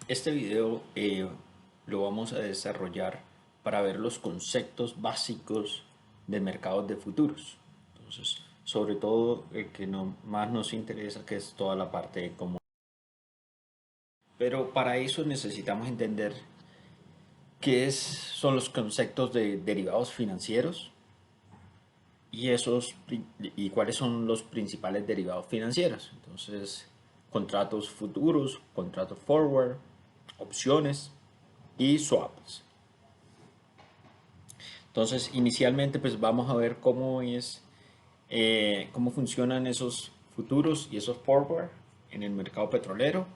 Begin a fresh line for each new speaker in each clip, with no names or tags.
Este video lo vamos a desarrollar para ver los conceptos básicos del mercado de futuros. Entonces, sobre todo el que más nos interesa, que es toda la parte de cómo. Pero para eso necesitamos entender son los conceptos de derivados financieros y cuáles son los principales derivados financieros. Entonces, contratos futuros, contratos forward, opciones y swaps. Entonces, inicialmente, pues vamos a ver cómo funcionan esos futuros y esos forward en el mercado petrolero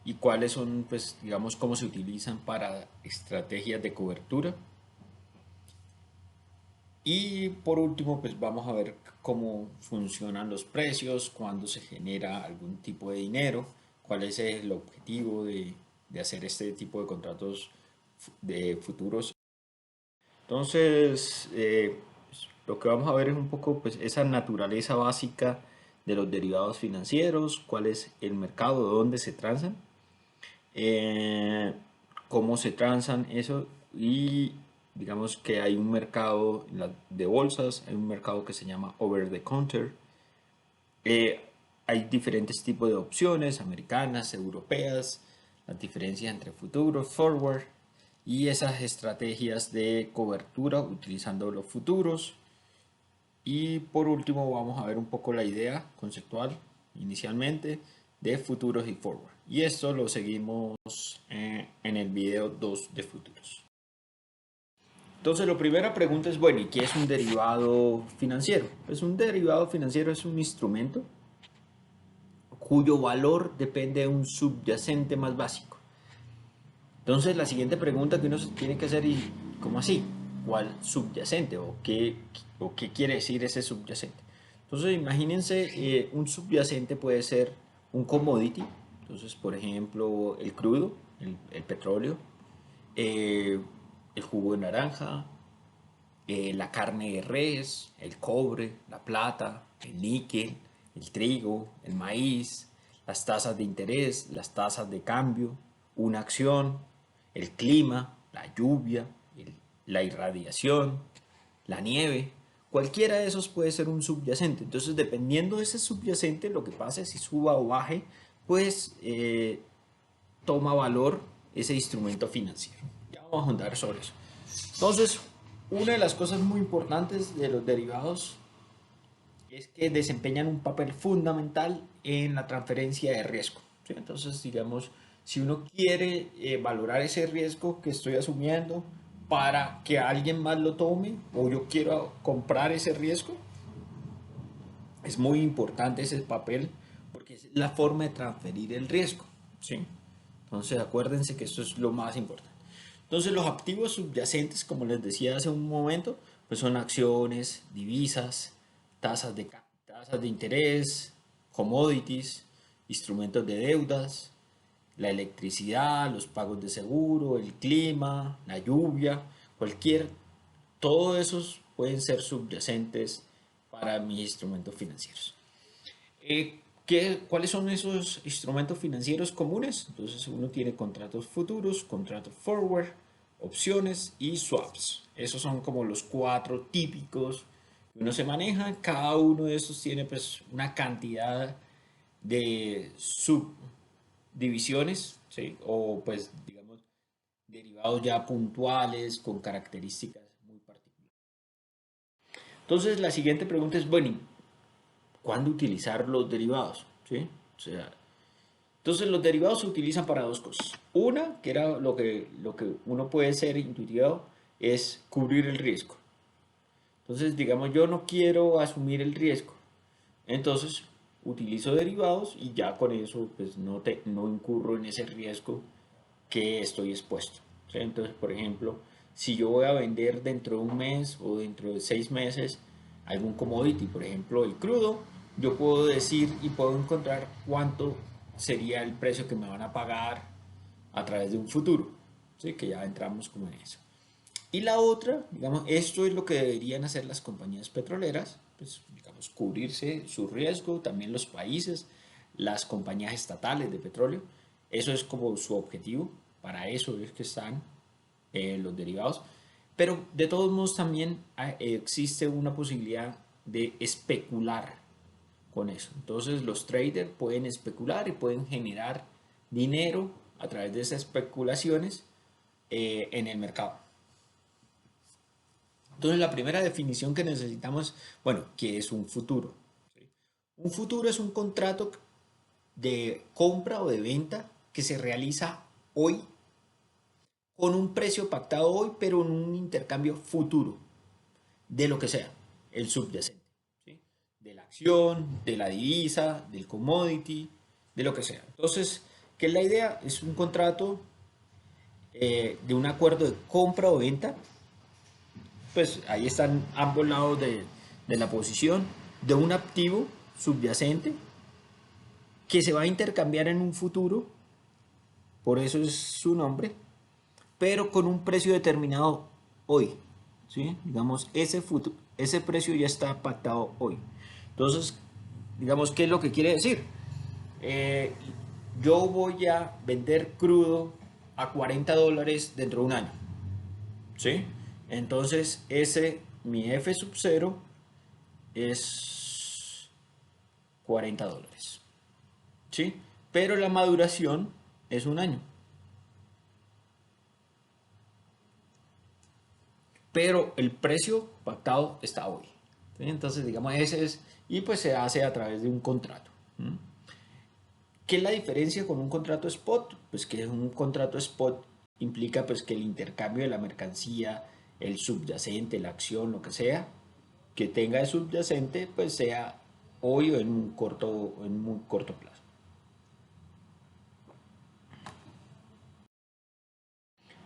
y cuáles son, pues, digamos, cómo se utilizan para estrategias de cobertura. Y por último, pues vamos a ver cómo funcionan los precios, cuándo se genera algún tipo de dinero, cuál es el objetivo de hacer este tipo de contratos de futuros. Entonces, pues, lo que vamos a ver es un poco pues, esa naturaleza básica de los derivados financieros, cuál es el mercado, dónde se transan, eh, cómo se transan eso y digamos que hay un mercado de bolsas, hay un mercado que se llama over the counter. Eh, Hay diferentes tipos de opciones, americanas, europeas, las diferencias entre futuros, forward y esas estrategias de cobertura utilizando los futuros. Y por último vamos a ver un poco la idea conceptual inicialmente de futuros y forward. Y esto lo seguimos en el video 2 de futuros. Entonces, la primera pregunta es, bueno, ¿y qué es un derivado financiero? Pues un derivado financiero es un instrumento cuyo valor depende de un subyacente más básico. Entonces, la siguiente pregunta que uno se tiene que hacer es, ¿cómo así? ¿Cuál subyacente? ¿O qué quiere decir ese subyacente? Entonces, imagínense, un subyacente puede ser un commodity. Entonces, por ejemplo, el crudo, el petróleo, eh, el jugo de naranja, la carne de res, el cobre, la plata, el níquel, el trigo, el maíz, las tasas de interés, las tasas de cambio, una acción, el clima, la lluvia, la irradiación, la nieve. Cualquiera de esos puede ser un subyacente. Entonces, dependiendo de ese subyacente, lo que pase, si suba o baje, pues toma valor ese instrumento financiero. Ya vamos a andar sobre eso. Entonces, una de las cosas muy importantes de los derivados es que desempeñan un papel fundamental en la transferencia de riesgo. ¿Sí? Entonces, digamos, si uno quiere valorar ese riesgo que estoy asumiendo para que alguien más lo tome o yo quiero comprar ese riesgo, es muy importante ese papel porque es la forma de transferir el riesgo. ¿Sí? Entonces, acuérdense que esto es lo más importante. Entonces, los activos subyacentes, como les decía hace un momento, pues son acciones, divisas, tasas de interés, commodities, instrumentos de deudas, la electricidad, los pagos de seguro, el clima, la lluvia, todos esos pueden ser subyacentes para mis instrumentos financieros. ¿Cuáles son esos instrumentos financieros comunes? Entonces uno tiene contratos futuros, contratos forward, opciones y swaps. Esos son como los cuatro típicos que uno se maneja. Cada uno de esos tiene pues una cantidad de subdivisiones, ¿sí? O pues digamos derivados ya puntuales con características muy particulares. Entonces la siguiente pregunta es, bueno, ¿cuándo utilizar los derivados? ¿Sí? O sea, entonces los derivados se utilizan para dos cosas. Una, que era lo que uno puede ser intuitivo, es cubrir el riesgo. Entonces, digamos, yo no quiero asumir el riesgo. Entonces, utilizo derivados y ya con eso pues no incurro en ese riesgo que estoy expuesto. ¿Sí? Entonces, por ejemplo, si yo voy a vender dentro de un mes o dentro de 6 meses algún commodity, por ejemplo, el crudo, yo puedo decir y puedo encontrar cuánto sería el precio que me van a pagar a través de un futuro. ¿Sí? Que ya entramos como en eso. Y la otra, digamos, esto es lo que deberían hacer las compañías petroleras, pues, digamos, cubrirse su riesgo, también los países, las compañías estatales de petróleo, Eso es como su objetivo, para eso es que están los derivados. Pero de todos modos también existe una posibilidad de especular con eso. Entonces los traders pueden especular y pueden generar dinero a través de esas especulaciones en el mercado. Entonces la primera definición que necesitamos, bueno, ¿qué es un futuro? Un futuro es un contrato de compra o de venta que se realiza hoy con un precio pactado hoy, pero en un intercambio futuro de lo que sea, el subyacente, ¿sí? De la acción, de la divisa, del commodity, de lo que sea. Entonces, ¿qué es la idea? Es un contrato de un acuerdo de compra o venta, pues ahí están ambos lados de la posición, de un activo subyacente que se va a intercambiar en un futuro, por eso es su nombre, pero con un precio determinado hoy, ¿sí? Digamos, ese precio ya está pactado hoy. Entonces, digamos, ¿qué es lo que quiere decir? Eh, yo voy a vender crudo a $40 dentro de un año, ¿sí? Entonces, mi F sub 0 es $40, ¿sí? Pero la maduración es un año. Pero el precio pactado está hoy. ¿Sí? Entonces, digamos, ese es, y pues se hace a través de un contrato. ¿Mm? ¿Qué es la diferencia con un contrato spot? Pues que un contrato spot implica pues que el intercambio de la mercancía, el subyacente, la acción, lo que sea, que tenga de subyacente, pues sea hoy o en un muy corto plazo.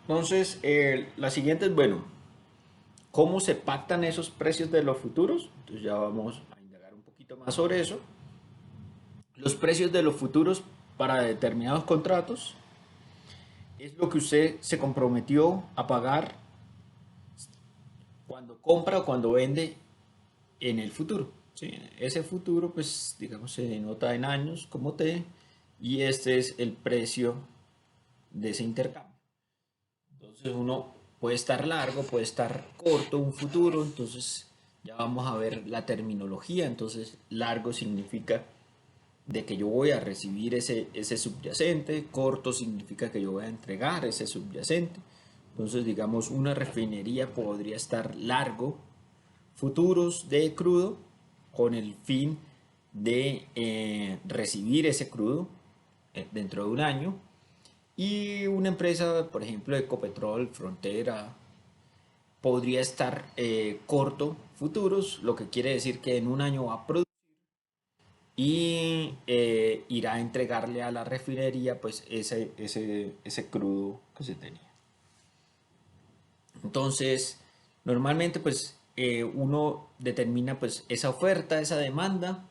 Entonces, la siguiente es, bueno, ¿cómo se pactan esos precios de los futuros? Entonces ya vamos a indagar un poquito más sobre eso. Los precios de los futuros para determinados contratos es lo que usted se comprometió a pagar cuando compra o cuando vende en el futuro. ¿Sí? Ese futuro, pues, digamos, se denota en años como T y este es el precio de ese intercambio. Entonces uno puede estar largo, puede estar corto un futuro, entonces ya vamos a ver la terminología. Entonces largo significa de que yo voy a recibir ese subyacente, corto significa que yo voy a entregar ese subyacente. Entonces, digamos, una refinería podría estar largo futuros de crudo con el fin de recibir ese crudo dentro de un año. Y una empresa, por ejemplo, Ecopetrol, Frontera, podría estar corto futuros, lo que quiere decir que en un año va a producir y irá a entregarle a la refinería pues ese crudo que se tenía. Entonces, normalmente pues uno determina pues esa oferta, esa demanda,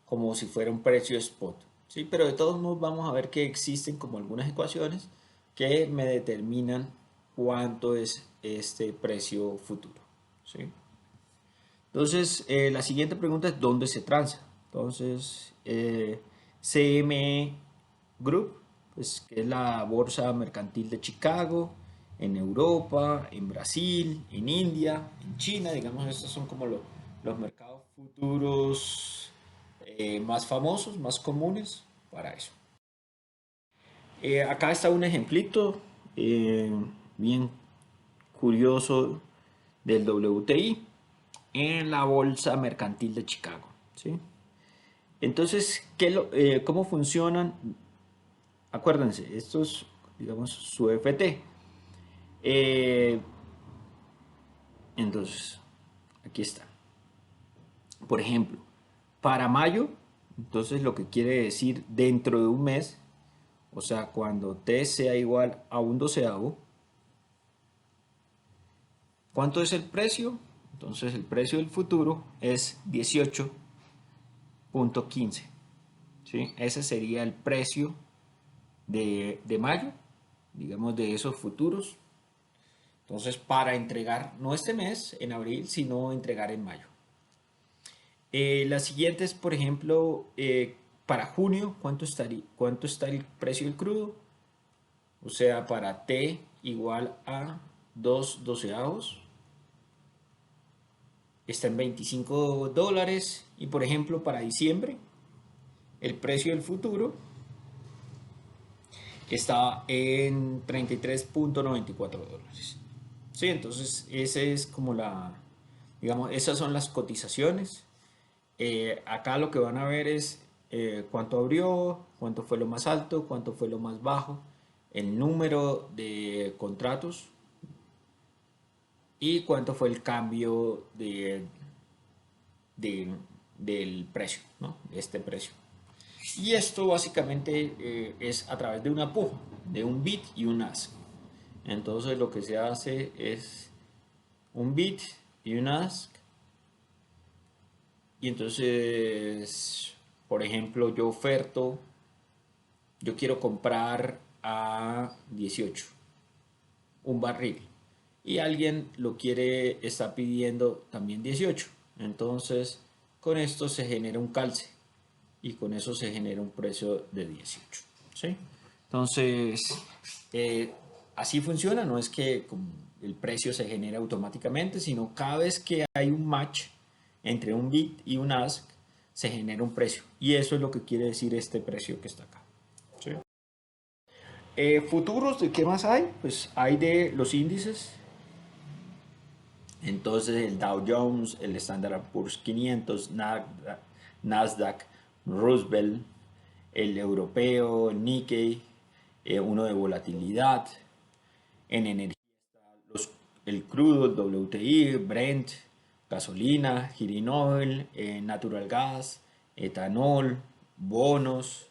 como si fuera un precio spot, ¿sí? Pero de todos modos vamos a ver que existen como algunas ecuaciones que me determinan cuánto es este precio futuro, ¿sí? Entonces, la siguiente pregunta es ¿dónde se transa? Entonces, CME Group, pues, que es la Bolsa Mercantil de Chicago, en Europa, en Brasil, en India, en China, digamos, estos son como los mercados futuros más famosos, más comunes para eso. Acá está un ejemplito bien curioso del WTI en la Bolsa Mercantil de Chicago, ¿sí? Entonces, ¿cómo funcionan? Acuérdense, esto es, digamos, su FT. Eh, entonces, aquí está. Por ejemplo, para mayo, entonces lo que quiere decir dentro de un mes, o sea, cuando T sea igual a un doceavo, ¿cuánto es el precio? Entonces el precio del futuro es 18.15. ¿Sí? Ese sería el precio de mayo, digamos, de esos futuros. Entonces, para entregar, no este mes, en abril, sino entregar en mayo. La siguiente es, por ejemplo, para junio, ¿cuánto está el precio del crudo? O sea, para T igual a 2/12, está en $25. Y por ejemplo, para diciembre, el precio del futuro está en $33.94. Sí, entonces ese es como digamos, esas son las cotizaciones. Acá lo que van a ver es cuánto abrió, cuánto fue lo más alto, cuánto fue lo más bajo, el número de contratos y cuánto fue el cambio de- del precio, ¿no? De este precio. Y esto básicamente es a través de una puja, de un bid y un ask. Entonces lo que se hace es un bid y un ask. Y entonces, por ejemplo, yo quiero comprar a 18 un barril. Y alguien está pidiendo también 18. Entonces, con esto se genera un calce y con eso se genera un precio de 18. ¿Sí? Entonces, eh, así funciona, no es que el precio se genera automáticamente, sino cada vez que hay un match entre un bid y un ask, se genera un precio. Y eso es lo que quiere decir este precio que está acá. ¿Sí? Futuros, ¿de qué más hay? Pues hay de los índices. Entonces el Dow Jones, el Standard Poor's 500, Nasdaq, Roosevelt, el europeo, el Nikkei, uno de volatilidad. En energía el crudo, el WTI, Brent, gasolina, heating oil, natural gas, etanol, bonos,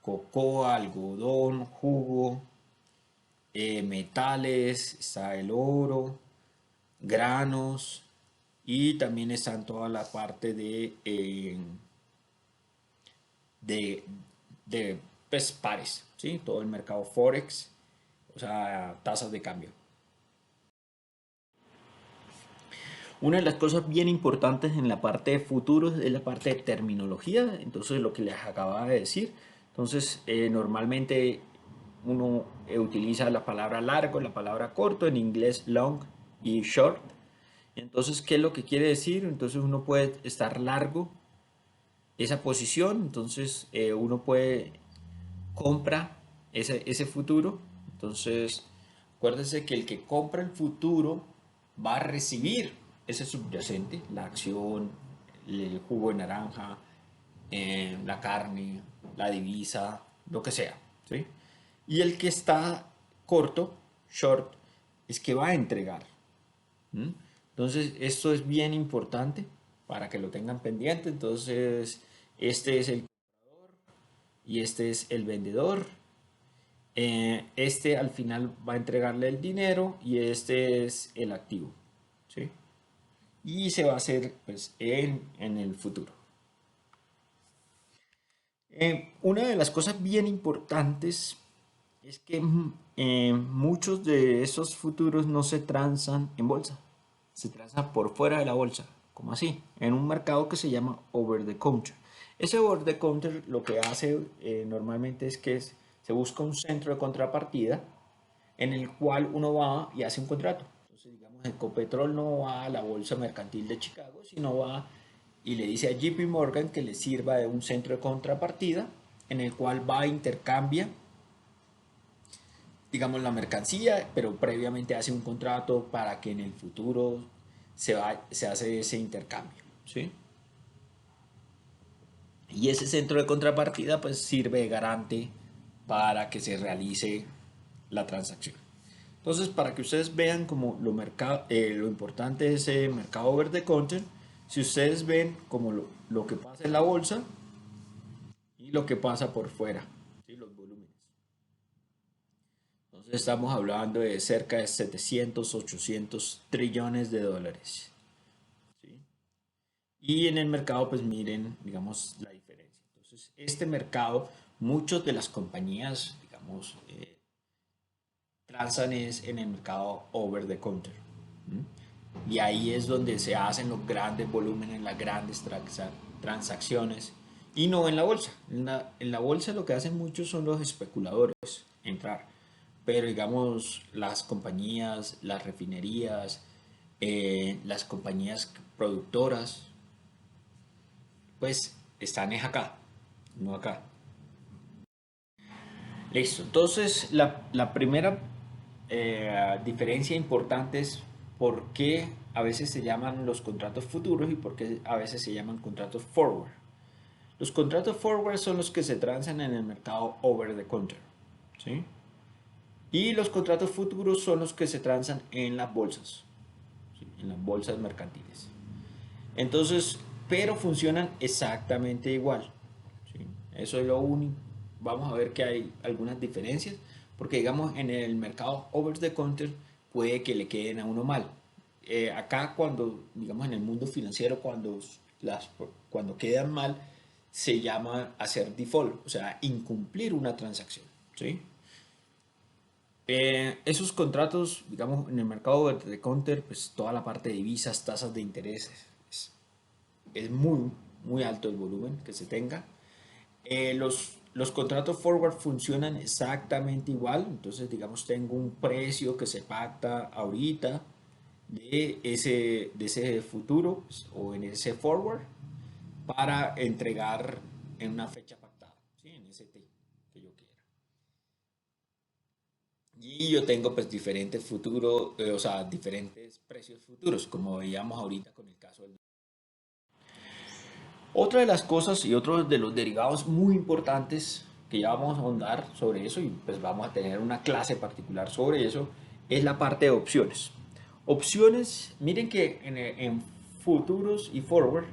cocoa, algodón, jugo, metales, está el oro, granos y también está en toda la parte de, de pues, pares, ¿sí? Todo el mercado Forex, o sea, tasas de cambio. Una de las cosas bien importantes en la parte de futuros es la parte de terminología, entonces lo que les acababa de decir. Entonces, normalmente uno utiliza la palabra largo, la palabra corto, en inglés long y short. Entonces, ¿qué es lo que quiere decir? Entonces uno puede estar largo esa posición, entonces uno puede compra ese futuro. Entonces, acuérdense que el que compra el futuro va a recibir ese subyacente, la acción, el jugo de naranja, la carne, la divisa, lo que sea, ¿sí? Y el que está corto, short, es que va a entregar. ¿Mm? Entonces, esto es bien importante para que lo tengan pendiente. Entonces, este es el y este es el vendedor. Este al final va a entregarle el dinero y este es el activo, ¿sí? Y se va a hacer pues, en el futuro. Una de las cosas bien importantes es que muchos de esos futuros no se transan en bolsa, se transan por fuera de la bolsa, como así, en un mercado que se llama over the counter. Ese over the counter lo que hace normalmente es que se busca un centro de contrapartida en el cual uno va y hace un contrato. Entonces, digamos, Ecopetrol no va a la Bolsa Mercantil de Chicago, sino va y le dice a JP Morgan que le sirva de un centro de contrapartida en el cual va a intercambia, digamos, la mercancía, pero previamente hace un contrato para que en el futuro se hace ese intercambio, ¿sí? Y ese centro de contrapartida pues sirve de garante para que se realice la transacción. Entonces, para que ustedes vean como lo importante de ese mercado over the counter, si ustedes ven como lo que pasa en la bolsa y lo que pasa por fuera, ¿sí? Los volúmenes. Entonces, estamos hablando de cerca de 700, 800 trillones de dólares, ¿sí? Y en el mercado, pues miren, digamos, la diferencia. Entonces, este mercado, muchas de las compañías, digamos, transan es en el mercado over the counter. ¿Mm? Y ahí es donde se hacen los grandes volúmenes, las grandes transacciones. y no en la bolsa. En la bolsa lo que hacen muchos son los especuladores, entrar. Pero digamos, las compañías, las refinerías, las compañías productoras, pues están es acá, no acá. Listo. Entonces, la primera diferencia importante es por qué a veces se llaman los contratos futuros y por qué a veces se llaman contratos forward. Los contratos forward son los que se transan en el mercado over the counter, ¿sí? Y los contratos futuros son los que se transan en las bolsas, ¿sí? En las bolsas mercantiles. Entonces, pero funcionan exactamente igual, ¿sí? Eso es lo único. Vamos a ver que hay algunas diferencias, porque digamos en el mercado over the counter puede que le queden a uno mal. Acá cuando, digamos en el mundo financiero, cuando quedan mal, se llama hacer default, o sea, incumplir una transacción, ¿sí? Esos contratos, digamos, en el mercado over the counter, pues toda la parte de divisas, tasas de interés, es muy, muy alto el volumen que se tenga. Los contratos forward funcionan exactamente igual, entonces digamos tengo un precio que se pacta ahorita de ese futuro pues, o en ese forward para entregar en una fecha pactada, ¿sí? En ese T que yo quiera. Y yo tengo pues diferentes futuros, o sea, diferentes precios futuros, como veíamos ahorita con el caso del... Otra de las cosas y otro de los derivados muy importantes que ya vamos a ahondar sobre eso y pues vamos a tener una clase particular sobre eso es la parte de opciones. Opciones, miren que en futuros y forward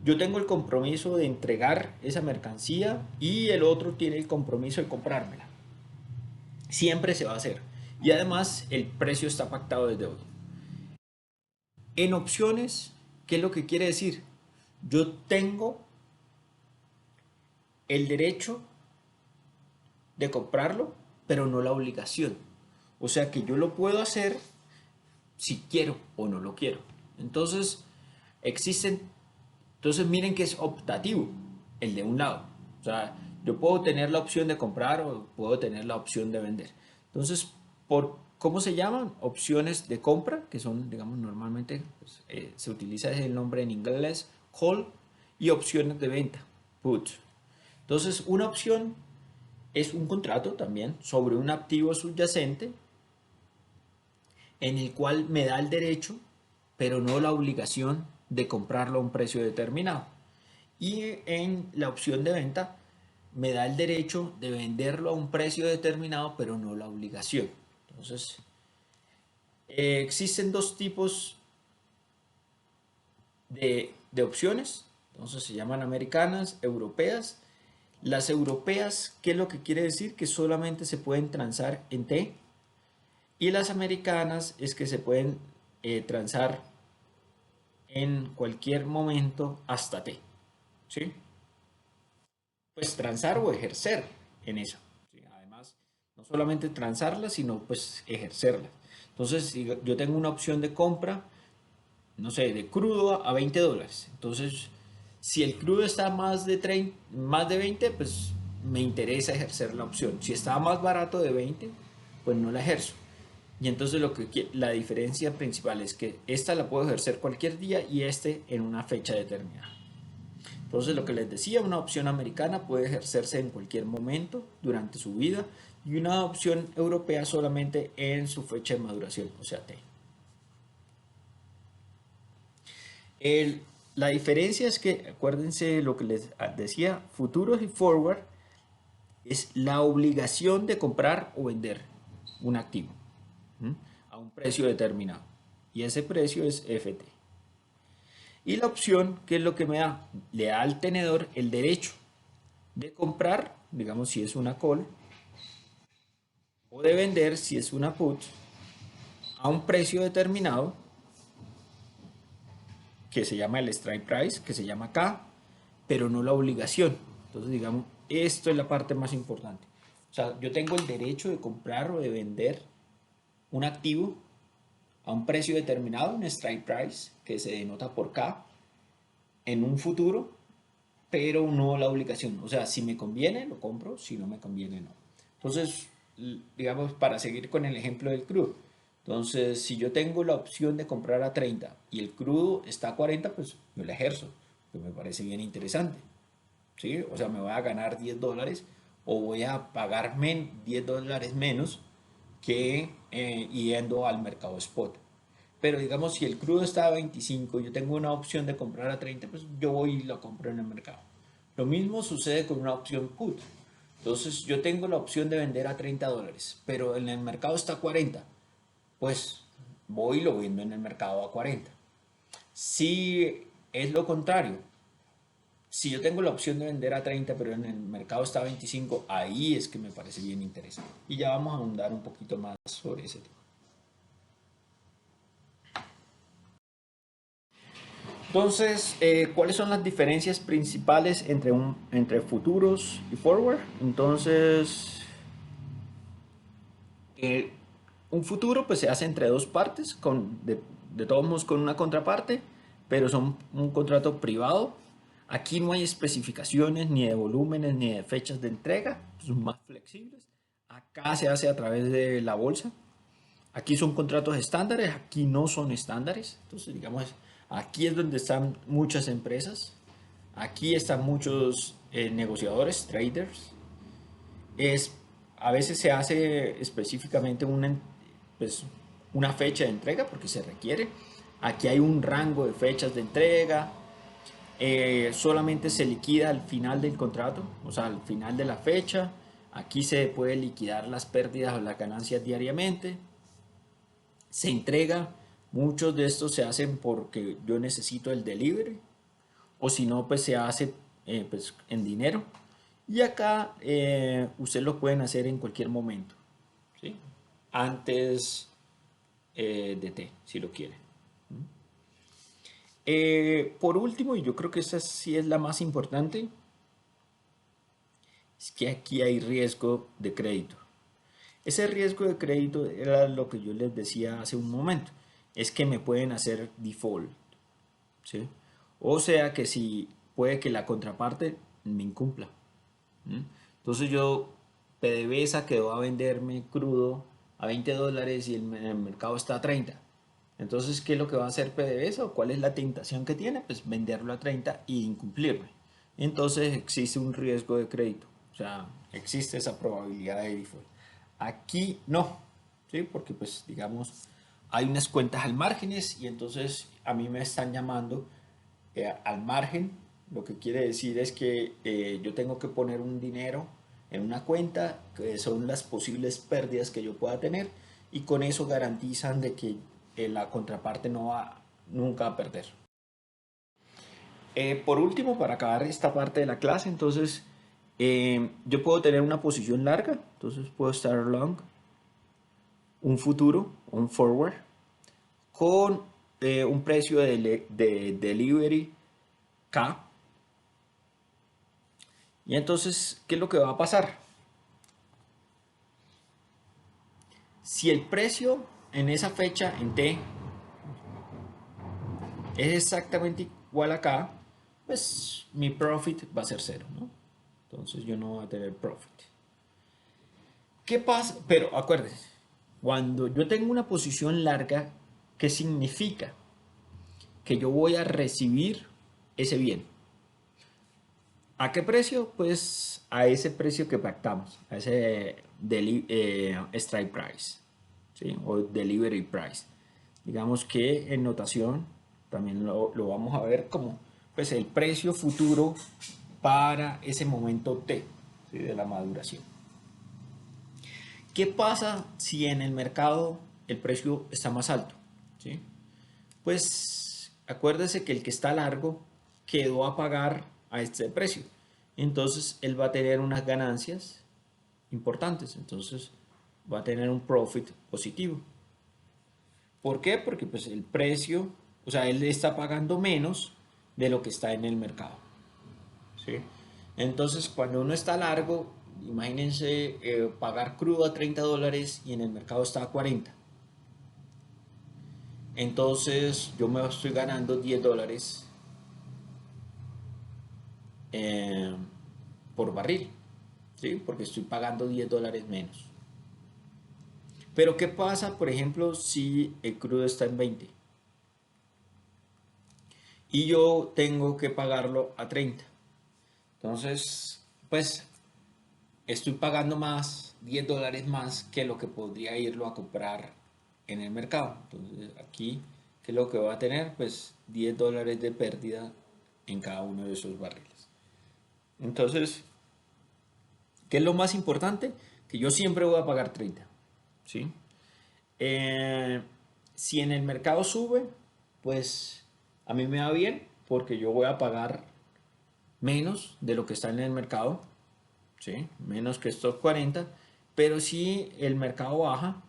yo tengo el compromiso de entregar esa mercancía y el otro tiene el compromiso de comprármela. Siempre se va a hacer. Y además el precio está pactado desde hoy. En opciones, ¿qué es lo que quiere decir? Yo tengo el derecho de comprarlo, pero no la obligación. O sea que yo lo puedo hacer si quiero o no lo quiero. Entonces, existen, entonces miren que es optativo el de un lado. O sea, yo puedo tener la opción de comprar o puedo tener la opción de vender. Entonces, ¿cómo se llaman? Opciones de compra, que son, digamos, normalmente pues, se utiliza el nombre en inglés, call, y opciones de venta, put. Entonces, una opción es un contrato también sobre un activo subyacente en el cual me da el derecho, pero no la obligación de comprarlo a un precio determinado. Y en la opción de venta me da el derecho de venderlo a un precio determinado, pero no la obligación. Entonces, existen dos tipos de opciones. Entonces se llaman americanas, europeas. Las europeas, ¿qué es lo que quiere decir? Que solamente se pueden transar en T. Y las americanas es que se pueden transar en cualquier momento hasta T. ¿Sí? Pues transar o ejercer en eso. ¿Sí? Además, no solamente transarlas, sino pues ejercerlas. Entonces, si yo tengo una opción de compra, no sé, de crudo a $20. Entonces, si el crudo está más de 20, pues me interesa ejercer la opción. Si está más barato de 20, pues no la ejerzo. Y entonces la diferencia principal es que esta la puedo ejercer cualquier día y este en una fecha determinada. Entonces lo que les decía, una opción americana puede ejercerse en cualquier momento durante su vida y una opción europea solamente en su fecha de maduración, o sea, T. El- la diferencia es que, acuérdense lo que les decía, futuros y forward es la obligación de comprar o vender un activo, ¿m? A un precio determinado. Y ese precio es FT. Y la opción, ¿qué es lo que me da? Le da al tenedor el derecho de comprar, digamos si es una call, o de vender si es una put, a un precio determinado, que se llama el strike price, que se llama acá, pero no la obligación. Entonces, digamos, esto es la parte más importante. O sea, yo tengo el derecho de comprar o de vender un activo a un precio determinado, un strike price, que se denota por K, en un futuro, pero no la obligación. O sea, si me conviene, lo compro, si no me conviene, no. Entonces, digamos, para seguir con el ejemplo del crudo. Entonces, si yo tengo la opción de comprar a 30 y el crudo está a 40, pues yo la ejerzo, que me parece bien interesante. ¿Sí? O sea, me voy a ganar $10 o voy a pagar $10 menos que yendo al mercado spot. Pero digamos, si el crudo está a 25 y yo tengo una opción de comprar a 30, pues yo voy y lo compro en el mercado. Lo mismo sucede con una opción put. Entonces yo tengo la opción de vender a $30, pero en el mercado está a 40, pues voy y lo vendo en el mercado a 40. Si es lo contrario, si yo tengo la opción de vender a 30, pero en el mercado está a 25, ahí es que me parece bien interesante. Y ya vamos a ahondar un poquito más sobre ese tema. Entonces, ¿cuáles son las diferencias principales entre futuros y forward? Entonces, eh, un futuro pues se hace entre dos partes, de todos modos con una contraparte, pero son un contrato privado. Aquí no hay especificaciones ni de volúmenes ni de fechas de entrega, son más flexibles. Acá se hace a través de la bolsa. Aquí son contratos estándares, aquí no son estándares. Entonces, digamos, aquí es donde están muchas empresas, aquí están muchos negociadores, traders. Es, a veces se hace específicamente pues, una fecha de entrega porque se requiere. Aquí hay un rango de fechas de entrega. Solamente se liquida al final del contrato, o sea, al final de la fecha. Aquí se puede liquidar las pérdidas o las ganancias diariamente. Se entrega, muchos de estos se hacen porque yo necesito el delivery, o si no, pues se hace pues, en dinero. Y acá ustedes lo pueden hacer en cualquier momento, ¿sí? Antes de T, si lo quieren. Por último, y yo creo que esta sí es la más importante, es que aquí hay riesgo de crédito. Ese riesgo de crédito era lo que yo les decía hace un momento, es que me pueden hacer default, ¿sí? O sea que si puede que la contraparte me incumpla. ¿Mm? Entonces yo, PDVSA quedó a venderme crudo a $20 y el mercado está a 30. Entonces, ¿qué es lo que va a hacer PDVSA o cuál es la tentación que tiene? Pues venderlo a 30 y incumplirme. Entonces existe un riesgo de crédito, o sea, existe esa probabilidad de default. Aquí no, ¿sí? Porque pues digamos, hay unas cuentas al márgenes y entonces a mí me están llamando al margen, lo que quiere decir es que yo tengo que poner un dinero en una cuenta, que son las posibles pérdidas que yo pueda tener, y con eso garantizan de que la contraparte no va nunca a perder. Por último, para acabar esta parte de la clase, entonces yo puedo tener una posición larga, entonces puedo estar long, un futuro, un forward, con un precio de delivery K. Y entonces, ¿qué es lo que va a pasar? Si el precio en esa fecha en T es exactamente igual acá, pues mi profit va a ser cero, ¿no? Entonces yo no voy a tener profit. ¿Qué pasa? Pero acuérdense, cuando yo tengo una posición larga, ¿qué significa? Que yo voy a recibir ese bien. ¿A qué precio? Pues a ese precio que pactamos, a ese strike price, ¿sí? O delivery price. Digamos que en notación también lo vamos a ver como pues, el precio futuro para ese momento T, ¿sí? De la maduración. ¿Qué pasa si en el mercado el precio está más alto? ¿Sí? Pues acuérdese que el que está largo quedó a pagar a este precio. Entonces él va a tener unas ganancias importantes. Entonces va a tener un profit positivo. ¿Por qué? Porque pues el precio, o sea, él está pagando menos de lo que está en el mercado. ¿Sí? Entonces cuando uno está largo, imagínense pagar crudo a $30 y en el mercado está a 40. Entonces yo me estoy ganando $10 eh, por barril, ¿sí? Porque estoy pagando $10 menos. Pero ¿qué pasa, por ejemplo, si el crudo está en 20 y yo tengo que pagarlo a 30? Entonces, pues estoy pagando más, $10 más que lo que podría irlo a comprar en el mercado. Entonces, aquí, ¿qué es lo que va a tener? Pues $10 de pérdida en cada uno de esos barriles. Entonces, ¿qué es lo más importante? Que yo siempre voy a pagar 30, ¿sí? Eh, si en el mercado sube, pues a mí me va bien porque yo voy a pagar menos de lo que está en el mercado, ¿sí? Menos que estos 40, pero si el mercado baja,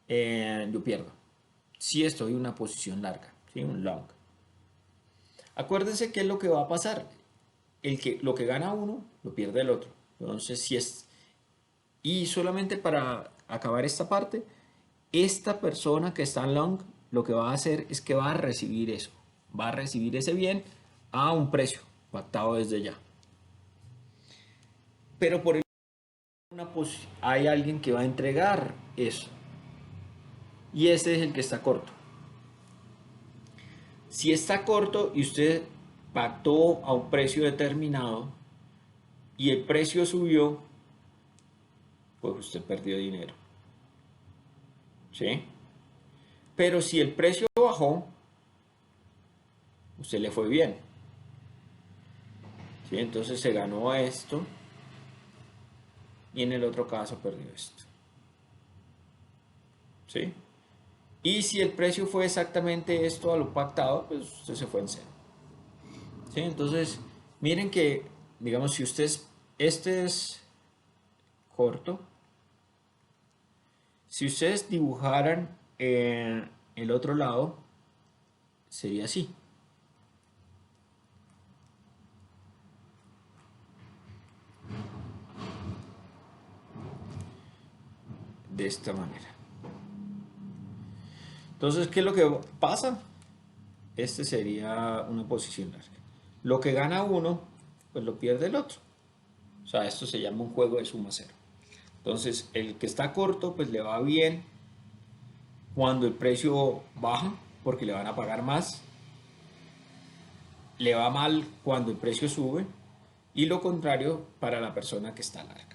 yo pierdo. Si estoy en una posición larga, ¿sí? Un long. Acuérdense qué es lo que va a pasar. Lo que gana uno, lo pierde el otro. Entonces, si es... Y solamente para acabar esta parte, esta persona que está en long, lo que va a hacer es que va a recibir eso. Va a recibir ese bien a un precio pactado desde ya. Pero por el hay alguien que va a entregar eso. Y ese es el que está corto. Si está corto y usted pactó a un precio determinado y el precio subió, pues usted perdió dinero. ¿Sí? Pero si el precio bajó, usted le fue bien. ¿Sí? Entonces se ganó esto y en el otro caso perdió esto. ¿Sí? Y si el precio fue exactamente esto a lo pactado, pues usted se fue en cero. ¿Sí? Entonces, miren que, digamos, si este es corto, si ustedes dibujaran el otro lado, sería así. De esta manera. Entonces, ¿qué es lo que pasa? Este sería una posición larga. Lo que gana uno, pues lo pierde el otro. O sea, esto se llama un juego de suma cero. Entonces, el que está corto, pues le va bien cuando el precio baja, porque le van a pagar más. Le va mal cuando el precio sube. Y lo contrario para la persona que está larga.